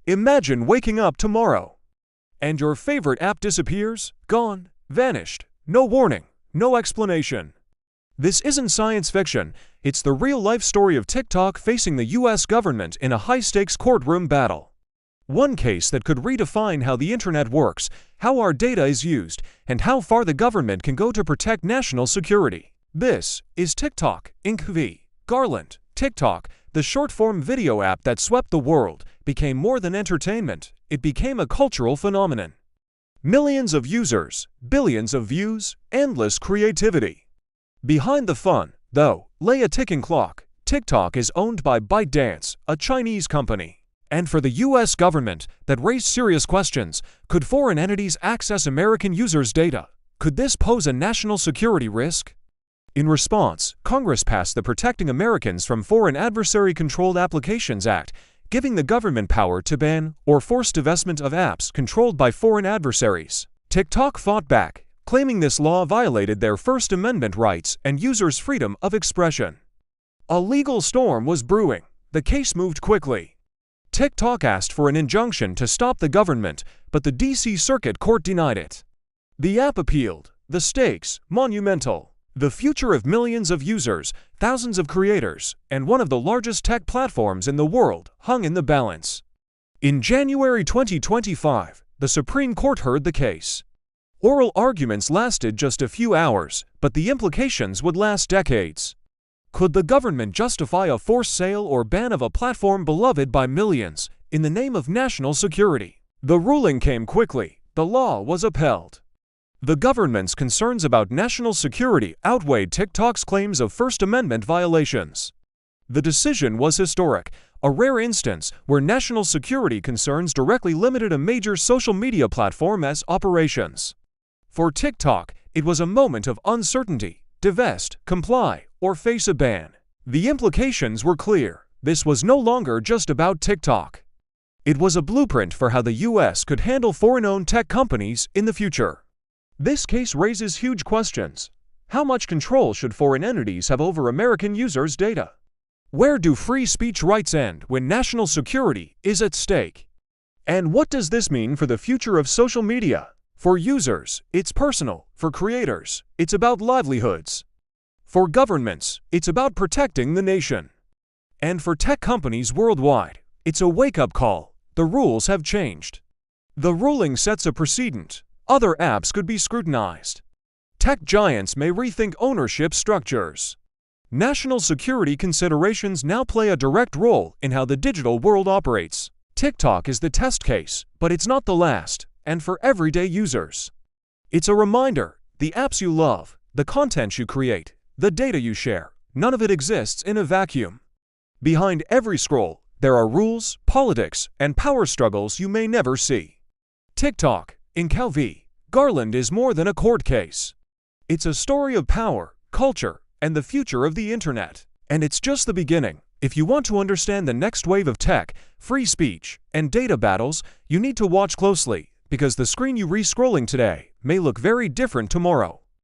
Imagine waking up tomorrow, and your favorite app disappears, gone, vanished, no warning, no explanation. This isn't science fiction, it's the real-life story of TikTok facing the US government in a high-stakes courtroom battle. One case that could redefine how the internet works, how our data is used, and how far the government can go to protect national security. This is TikTok, Inc. v. Garland. TikTok, the short-form video app that swept the world, became more than entertainment, it became a cultural phenomenon. Millions of users, billions of views, endless creativity. Behind the fun, though, lay a ticking clock. TikTok is owned by ByteDance, a Chinese company. And for the US government, that raised serious questions. Could foreign entities access American users' data? Could this pose a national security risk? In response, Congress passed the Protecting Americans from Foreign Adversary-Controlled Applications Act, giving the government power to ban or force divestment of apps controlled by foreign adversaries. TikTok fought back, claiming this law violated their First Amendment rights and users' freedom of expression. A legal storm was brewing. The case moved quickly. TikTok asked for an injunction to stop the government, but the DC Circuit Court denied it. The app appealed. The stakes, monumental. The future of millions of users, thousands of creators, and one of the largest tech platforms in the world hung in the balance. In January 2025, the Supreme Court heard the case. Oral arguments lasted just a few hours, but the implications would last decades. Could the government justify a forced sale or ban of a platform beloved by millions in the name of national security? The ruling came quickly. The law was upheld. The government's concerns about national security outweighed TikTok's claims of First Amendment violations. The decision was historic, a rare instance where national security concerns directly limited a major social media platform's operations. For TikTok, it was a moment of uncertainty: divest, comply, or face a ban. The implications were clear. This was no longer just about TikTok. It was a blueprint for how the US could handle foreign-owned tech companies in the future. This case raises huge questions. How much control should foreign entities have over American users' data? Where do free speech rights end when national security is at stake? And what does this mean for the future of social media? For users, it's personal. For creators, it's about livelihoods. For governments, it's about protecting the nation. And for tech companies worldwide, it's a wake-up call. The rules have changed. The ruling sets a precedent. Other apps could be scrutinized. Tech giants may rethink ownership structures. National security considerations now play a direct role in how the digital world operates. TikTok is the test case, but it's not the last, and for everyday users. It's a reminder: the apps you love, the content you create, the data you share, none of it exists in a vacuum. Behind every scroll, there are rules, politics, and power struggles you may never see. TikTok, Inc. v. Garland is more than a court case. It's a story of power, culture, and the future of the internet. And it's just the beginning. If you want to understand the next wave of tech, free speech, and data battles, you need to watch closely, because the screen you re-scrolling today may look very different tomorrow.